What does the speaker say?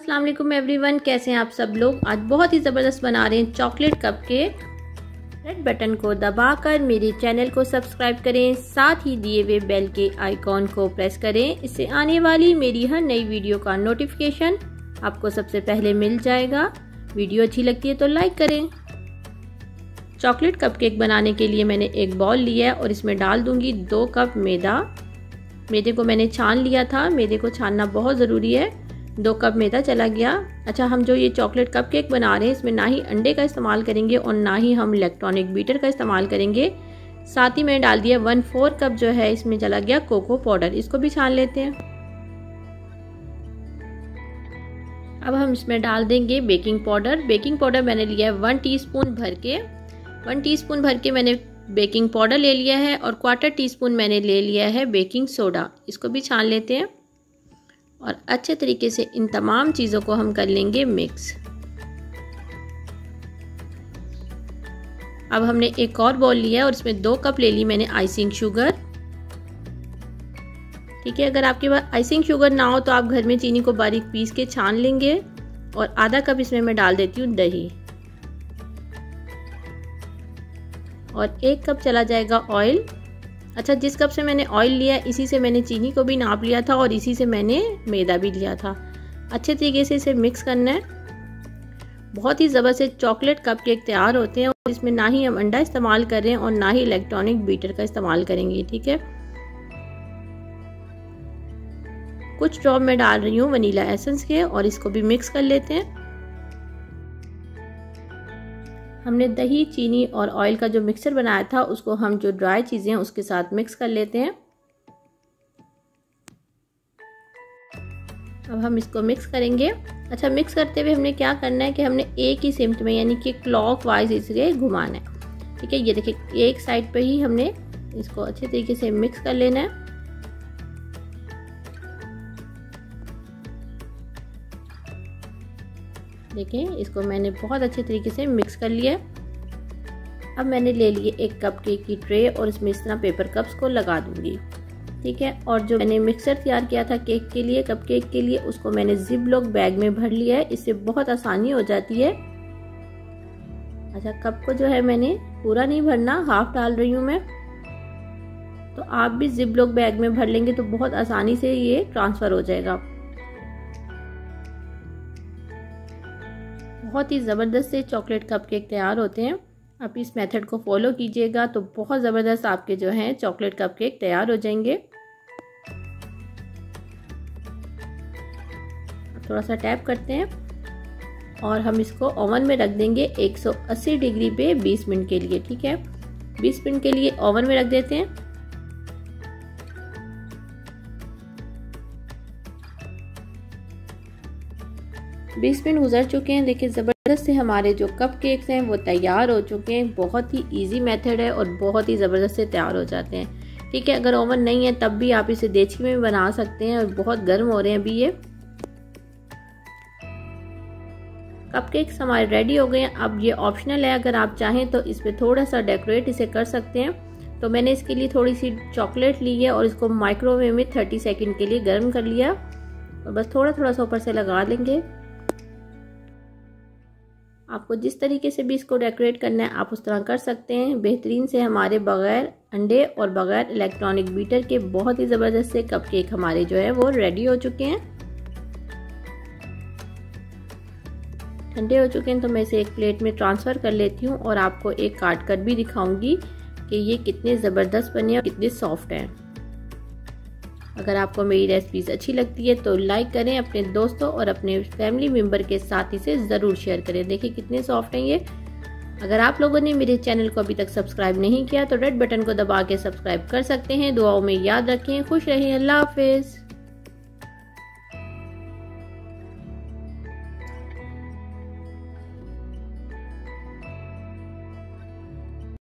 अस्सलाम वालेकुम एवरीवन, कैसे हैं आप सब लोग। आज बहुत ही ज़बरदस्त बना रहे हैं चॉकलेट कपकेक। रेड बटन को दबाकर मेरे चैनल को सब्सक्राइब करें, साथ ही दिए हुए बेल के आइकॉन को प्रेस करें। इससे आने वाली मेरी हर नई वीडियो का नोटिफिकेशन आपको सबसे पहले मिल जाएगा। वीडियो अच्छी लगती है तो लाइक करें। चॉकलेट कपकेक बनाने के लिए मैंने एक बॉल लिया है और इसमें डाल दूंगी 2 कप मैदा। मैदे को मैंने छान लिया था, मैदे को छानना बहुत ज़रूरी है। 2 कप मैदा चला गया। अच्छा, हम जो ये चॉकलेट कपकेक बना रहे हैं इसमें ना ही अंडे का इस्तेमाल करेंगे और ना ही हम इलेक्ट्रॉनिक बीटर का इस्तेमाल करेंगे। साथ ही मैंने डाल दिया 1/4 कप जो है इसमें चला गया कोको पाउडर। इसको भी छान लेते हैं। अब हम इसमें डाल देंगे बेकिंग पाउडर। बेकिंग पाउडर मैंने लिया है 1 टीस्पून भर के। 1 टीस्पून भर के मैंने बेकिंग पाउडर ले लिया है और 1/4 टीस्पून मैंने ले लिया है बेकिंग सोडा। इसको भी छान लेते हैं और अच्छे तरीके से इन तमाम चीज़ों को हम कर लेंगे मिक्स। अब हमने एक और बाउल लिया है और इसमें 2 कप ले ली मैंने आइसिंग शुगर। ठीक है, अगर आपके पास आइसिंग शुगर ना हो तो आप घर में चीनी को बारीक पीस के छान लेंगे। और आधा कप इसमें मैं डाल देती हूँ दही और 1 कप चला जाएगा ऑयल। अच्छा, जिस कप से मैंने ऑयल लिया इसी से मैंने चीनी को भी नाप लिया था और इसी से मैंने मैदा भी लिया था। अच्छे तरीके से इसे मिक्स करना है। बहुत ही ज़बरदस्त चॉकलेट कपकेक तैयार होते हैं और इसमें ना ही हम अंडा इस्तेमाल कर रहे हैं और ना ही इलेक्ट्रॉनिक बीटर का इस्तेमाल करेंगे। ठीक है, कुछ ड्रॉप मैं डाल रही हूँ वनीला एसेंस के और इसको भी मिक्स कर लेते हैं। हमने दही, चीनी और ऑयल का जो मिक्सचर बनाया था उसको हम जो ड्राई चीज़ें हैं उसके साथ मिक्स कर लेते हैं। अब हम इसको मिक्स करेंगे। अच्छा, मिक्स करते हुए हमने क्या करना है कि हमने एक ही सिमट में यानी कि क्लॉकवाइज इसे घुमाना है। ठीक है, ये देखिए एक साइड पे ही हमने इसको अच्छे तरीके से मिक्स कर लेना है। देखिए, इसको मैंने बहुत अच्छे तरीके से मिक्स कर लिया। अब मैंने ले लिए 1 कप केक की ट्रे और इसमें इस तरह पेपर कप्स को लगा दूंगी। ठीक है, और जो मैंने मिक्सर तैयार किया था केक के लिए, कप केक के लिए, उसको मैंने जिप-लॉक बैग में भर लिया है। इससे बहुत आसानी हो जाती है। अच्छा, कप को जो है मैंने पूरा नहीं भरना, हाफ डाल रही हूँ मैं। तो आप भी जिप-लॉक बैग में भर लेंगे तो बहुत आसानी से ये ट्रांसफर हो जाएगा। बहुत ही ज़बरदस्त से चॉकलेट कपकेक तैयार होते हैं। आप इस मेथड को फॉलो कीजिएगा तो बहुत ज़बरदस्त आपके जो हैं चॉकलेट कपकेक तैयार हो जाएंगे। थोड़ा सा टैप करते हैं और हम इसको ओवन में रख देंगे 180 डिग्री पे 20 मिनट के लिए। ठीक है, 20 मिनट के लिए ओवन में रख देते हैं। बीस मिनट गुजर चुके हैं। देखिए, ज़बरदस्त से हमारे जो कप केक्स हैं वो तैयार हो चुके हैं। बहुत ही इजी मेथड है और बहुत ही ज़बरदस्त से तैयार हो जाते हैं। ठीक है, अगर ओवन नहीं है तब भी आप इसे देचकी में बना सकते हैं और बहुत गर्म हो रहे हैं अभी ये। कप केक्स हमारे रेडी हो गए हैं। अब ये ऑप्शनल है, अगर आप चाहें तो इस पर थोड़ा सा डेकोरेट इसे कर सकते हैं। तो मैंने इसके लिए थोड़ी सी चॉकलेट ली है और इसको माइक्रोवेव में 30 सेकेंड के लिए गर्म कर लिया और बस थोड़ा थोड़ा सा ऊपर से लगा लेंगे। आपको जिस तरीके से भी इसको डेकोरेट करना है आप उस तरह कर सकते हैं। बेहतरीन से हमारे बगैर अंडे और बगैर इलेक्ट्रॉनिक बीटर के बहुत ही ज़बरदस्त से कपकेक हमारे जो है वो रेडी हो चुके हैं। ठंडे हो चुके हैं तो मैं इसे एक प्लेट में ट्रांसफ़र कर लेती हूँ और आपको एक काट कर भी दिखाऊंगी कि ये कितने ज़बरदस्त बने और कितने सॉफ्ट हैं। अगर आपको मेरी रेसिपीज अच्छी लगती है तो लाइक करें, अपने दोस्तों और अपने फैमिली मेम्बर के साथ इसे ज़रूर शेयर करें। देखिए कितने सॉफ्ट हैं ये। अगर आप लोगों ने मेरे चैनल को अभी तक सब्सक्राइब नहीं किया तो रेड बटन को दबा के सब्सक्राइब कर सकते हैं। दुआओं में याद रखें। खुश रहें। अल्लाह हाफिज़।